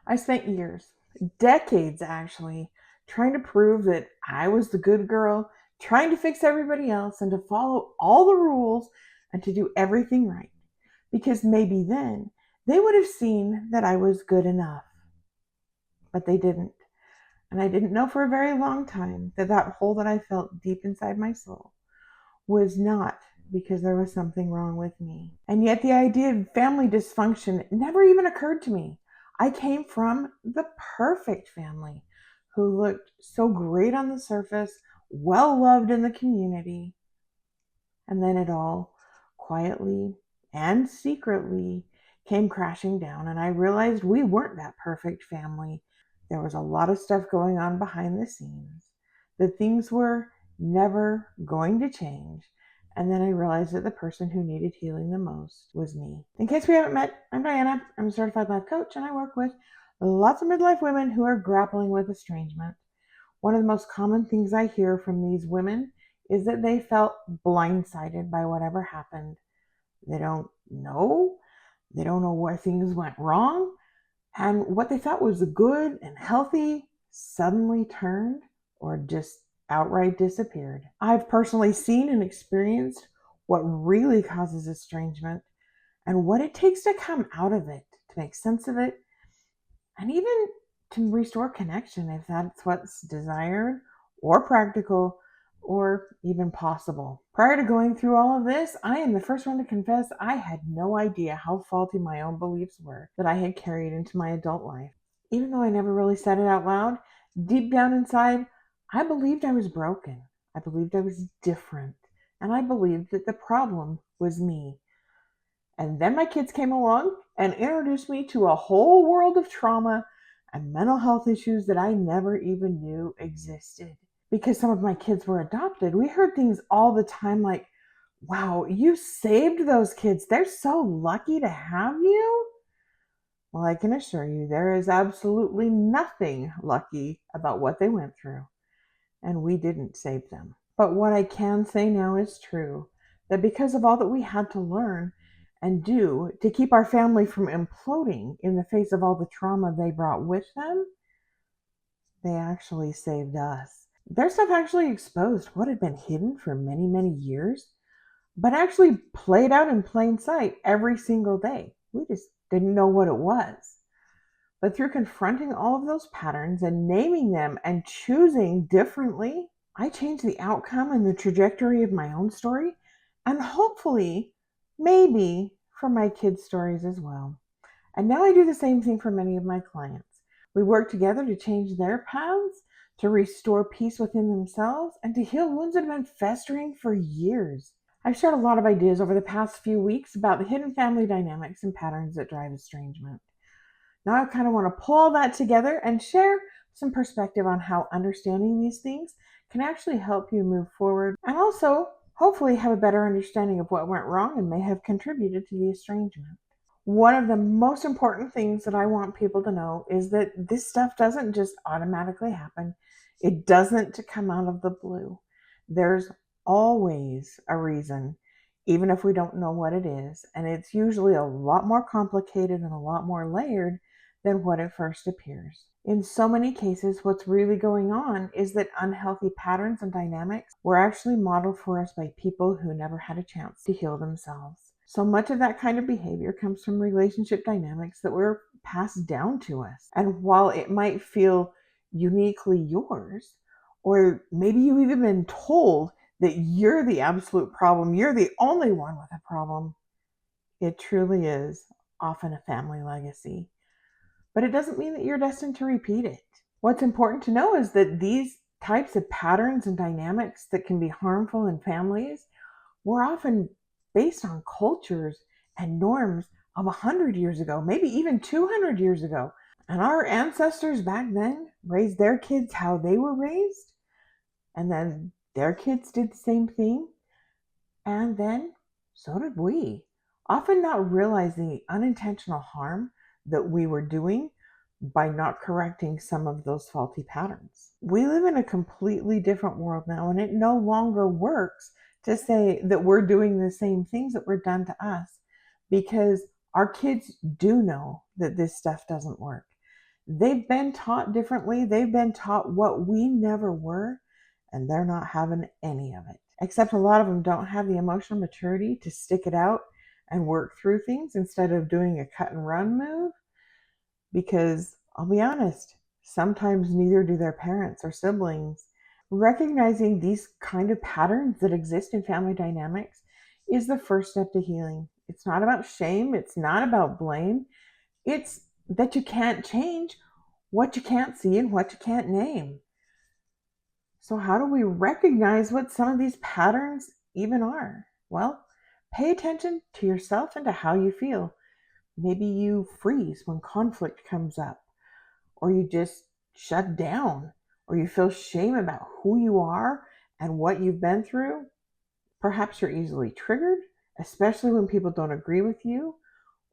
I spent years, decades actually, trying to prove that I was the good girl, trying to fix everybody else and to follow all the rules and to do everything right. Because maybe then they would have seen that I was good enough. But they didn't. And I didn't know for a very long time that that hole that I felt deep inside my soul was not because there was something wrong with me. And yet the idea of family dysfunction never even occurred to me. I came from the perfect family who looked so great on the surface, well loved in the community. And then it all quietly and secretly came crashing down. And I realized we weren't that perfect family. There was a lot of stuff going on behind the scenes. That things were never going to change. And then I realized that the person who needed healing the most was me. In case we haven't met, I'm Diana. I'm a certified life coach, and I work with lots of midlife women who are grappling with estrangement. One of the most common things I hear from these women is that they felt blindsided by whatever happened. They don't know. They don't know where things went wrong. And what they thought was good and healthy suddenly turned or just outright disappeared. I've personally seen and experienced what really causes estrangement and what it takes to come out of it, to make sense of it, and even to restore connection if that's what's desired or practical or even possible. Prior to going through all of this, I am the first one to confess I had no idea how faulty my own beliefs were that I had carried into my adult life. Even though I never really said it out loud, deep down inside, I believed I was broken. I believed I was different. And I believed that the problem was me. And then my kids came along and introduced me to a whole world of trauma and mental health issues that I never even knew existed. Because some of my kids were adopted, we heard things all the time like, wow, you saved those kids. They're so lucky to have you. Well, I can assure you, there is absolutely nothing lucky about what they went through, and we didn't save them. But what I can say now is true, that because of all that we had to learn and do to keep our family from imploding in the face of all the trauma they brought with them, they actually saved us. Their stuff actually exposed what had been hidden for many, many years, but actually played out in plain sight every single day. We just didn't know what it was. But through confronting all of those patterns and naming them and choosing differently, I changed the outcome and the trajectory of my own story, and hopefully, maybe for my kids' stories as well. And now I do the same thing for many of my clients. We work together to change their paths, to restore peace within themselves, and to heal wounds that have been festering for years. I've shared a lot of ideas over the past few weeks about the hidden family dynamics and patterns that drive estrangement. Now I kind of want to pull all that together and share some perspective on how understanding these things can actually help you move forward and also hopefully have a better understanding of what went wrong and may have contributed to the estrangement. One of the most important things that I want people to know is that this stuff doesn't just automatically happen. It doesn't come out of the blue. There's always a reason, even if we don't know what it is. And it's usually a lot more complicated and a lot more layered than what it first appears. In so many cases, what's really going on is that unhealthy patterns and dynamics were actually modeled for us by people who never had a chance to heal themselves. So much of that kind of behavior comes from relationship dynamics that were passed down to us. And while it might feel uniquely yours, or maybe you've even been told that you're the absolute problem, you're the only one with a problem, it truly is often a family legacy. But it doesn't mean that you're destined to repeat it. What's important to know is that these types of patterns and dynamics that can be harmful in families were often based on cultures and norms of 100 years ago, maybe even 200 years ago. And our ancestors back then raised their kids how they were raised, and then their kids did the same thing, and then so did we, often not realizing the unintentional harm that we were doing by not correcting some of those faulty patterns. We live in a completely different world now, and it no longer works to say that we're doing the same things that were done to us, because our kids do know that this stuff doesn't work. They've been taught differently. They've been taught what we never were, and they're not having any of it. Except a lot of them don't have the emotional maturity to stick it out and work through things instead of doing a cut and run move. Because I'll be honest, sometimes neither do their parents or siblings. Recognizing these kind of patterns that exist in family dynamics is the first step to healing. It's not about shame, it's not about blame. It's that you can't change what you can't see and what you can't name. So, how do we recognize what some of these patterns even are? Well, pay attention to yourself and to how you feel. Maybe you freeze when conflict comes up, or you just shut down, or you feel shame about who you are and what you've been through. Perhaps you're easily triggered, especially when people don't agree with you,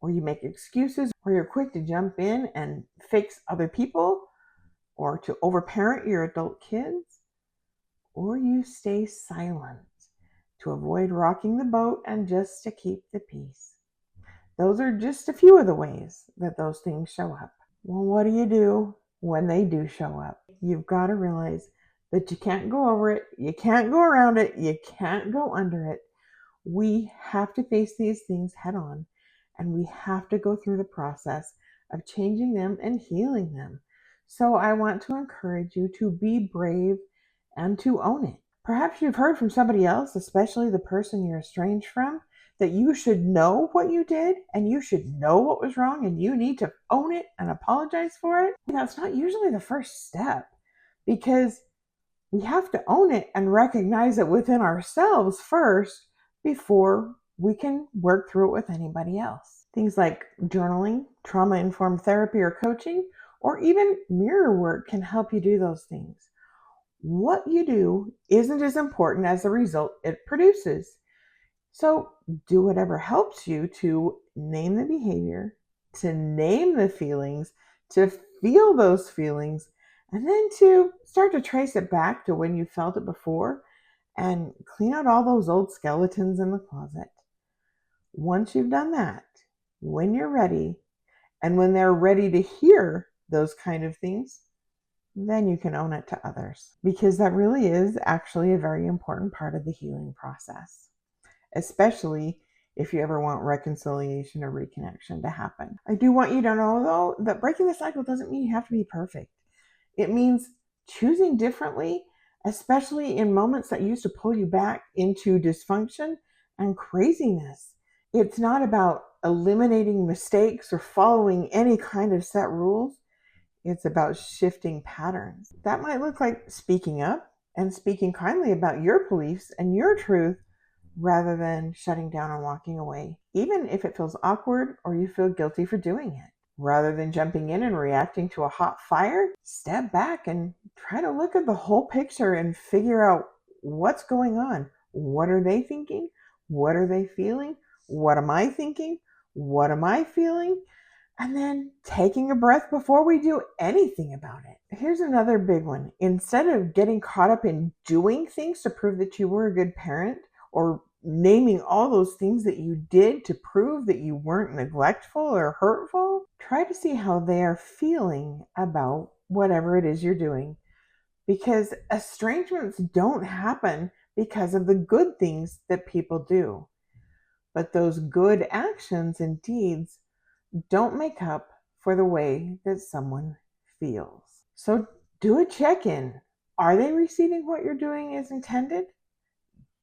or you make excuses, or you're quick to jump in and fix other people, or to overparent your adult kids, or you stay silent to avoid rocking the boat and just to keep the peace. Those are just a few of the ways that those things show up. Well, what do you do when they do show up? You've got to realize that you can't go over it, you can't go around it, you can't go under it. We have to face these things head on, and we have to go through the process of changing them and healing them. So I want to encourage you to be brave and to own it. Perhaps you've heard from somebody else, especially the person you're estranged from, that you should know what you did and you should know what was wrong and you need to own it and apologize for it. That's not usually the first step, because we have to own it and recognize it within ourselves first before we can work through it with anybody else. Things like journaling, trauma-informed therapy or coaching, or even mirror work can help you do those things. What you do isn't as important as the result it produces. So do whatever helps you to name the behavior, to name the feelings, to feel those feelings, and then to start to trace it back to when you felt it before and clean out all those old skeletons in the closet. Once you've done that, when you're ready, and when they're ready to hear those kind of things, then you can own it to others. Because that really is actually a very important part of the healing process, especially if you ever want reconciliation or reconnection to happen. I do want you to know, though, that breaking the cycle doesn't mean you have to be perfect. It means choosing differently, especially in moments that used to pull you back into dysfunction and craziness. It's not about eliminating mistakes or following any kind of set rules. It's about shifting patterns. That might look like speaking up and speaking kindly about your beliefs and your truth rather than shutting down and walking away, even if it feels awkward or you feel guilty for doing it. Rather than jumping in and reacting to a hot fire, step back and try to look at the whole picture and figure out what's going on. What are they thinking? What are they feeling? What am I thinking? What am I feeling? And then taking a breath before we do anything about it. Here's another big one. Instead of getting caught up in doing things to prove that you were a good parent, or naming all those things that you did to prove that you weren't neglectful or hurtful, try to see how they are feeling about whatever it is you're doing. Because estrangements don't happen because of the good things that people do. But those good actions and deeds don't make up for the way that someone feels. So do a check-in. Are they receiving what you're doing as intended?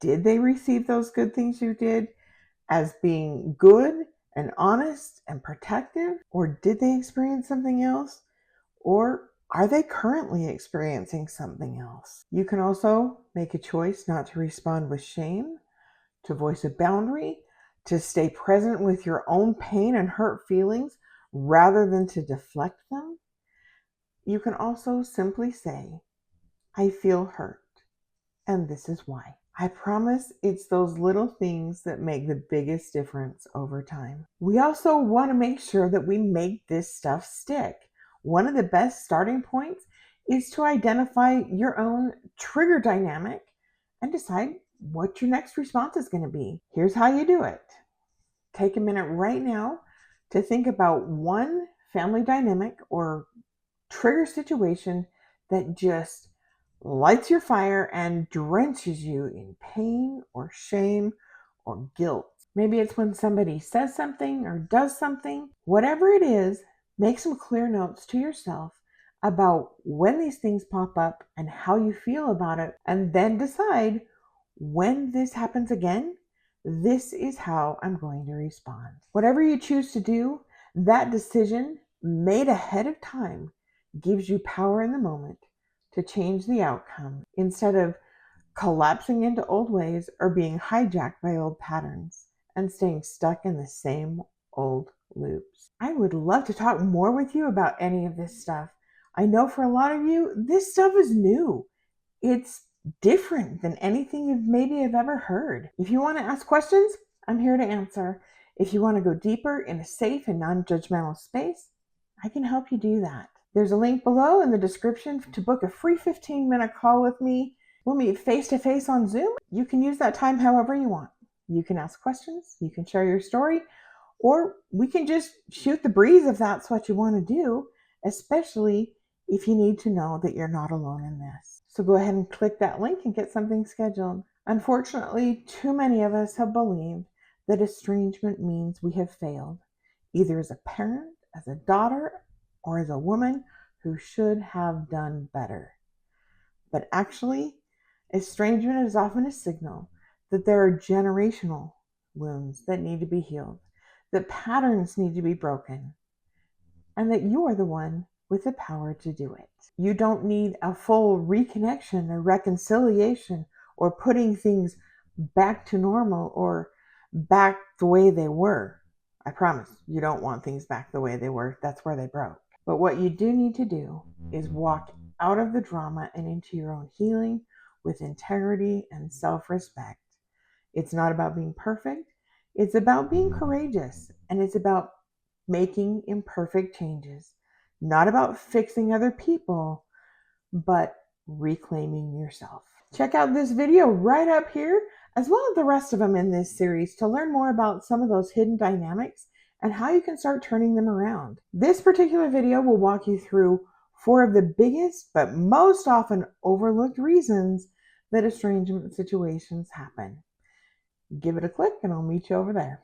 Did they receive those good things you did as being good and honest and protective? Or did they experience something else? Or are they currently experiencing something else? You can also make a choice not to respond with shame, to voice a boundary, to stay present with your own pain and hurt feelings rather than to deflect them. You can also simply say, I feel hurt, and this is why. I promise it's those little things that make the biggest difference over time. We also want to make sure that we make this stuff stick. One of the best starting points is to identify your own trigger dynamic and decide what your next response is going to be. Here's how you do it. Take a minute right now to think about one family dynamic or trigger situation that just lights your fire and drenches you in pain or shame or guilt. Maybe it's when somebody says something or does something. Whatever it is, make some clear notes to yourself about when these things pop up and how you feel about it, and then decide when this happens again, this is how I'm going to respond. Whatever you choose to do, that decision made ahead of time gives you power in the moment to change the outcome instead of collapsing into old ways or being hijacked by old patterns and staying stuck in the same old loops. I would love to talk more with you about any of this stuff. I know for a lot of you, this stuff is new. It's different than anything you've maybe have ever heard. If you want to ask questions, I'm here to answer. If you want to go deeper in a safe and non-judgmental space, I can help you do that. There's a link below in the description to book a free 15-minute call with me. We'll meet face-to-face on Zoom. You can use that time however you want. You can ask questions, you can share your story, or we can just shoot the breeze if that's what you want to do, especially if you need to know that you're not alone in this. So go ahead and click that link and get something scheduled. Unfortunately, too many of us have believed that estrangement means we have failed, either as a parent, as a daughter, or as a woman who should have done better. But actually, estrangement is often a signal that there are generational wounds that need to be healed, that patterns need to be broken, and that you are the one with the power to do it. You don't need a full reconnection or reconciliation or putting things back to normal or back the way they were. I promise you don't want things back the way they were. That's where they broke. But what you do need to do is walk out of the drama and into your own healing with integrity and self-respect. It's not about being perfect. It's about being courageous, and it's about making imperfect changes. Not about fixing other people, but reclaiming yourself. Check out this video right up here, as well as the rest of them in this series, to learn more about some of those hidden dynamics and how you can start turning them around. This particular video will walk you through 4 of the biggest but most often overlooked reasons that estrangement situations happen. Give it a click and I'll meet you over there.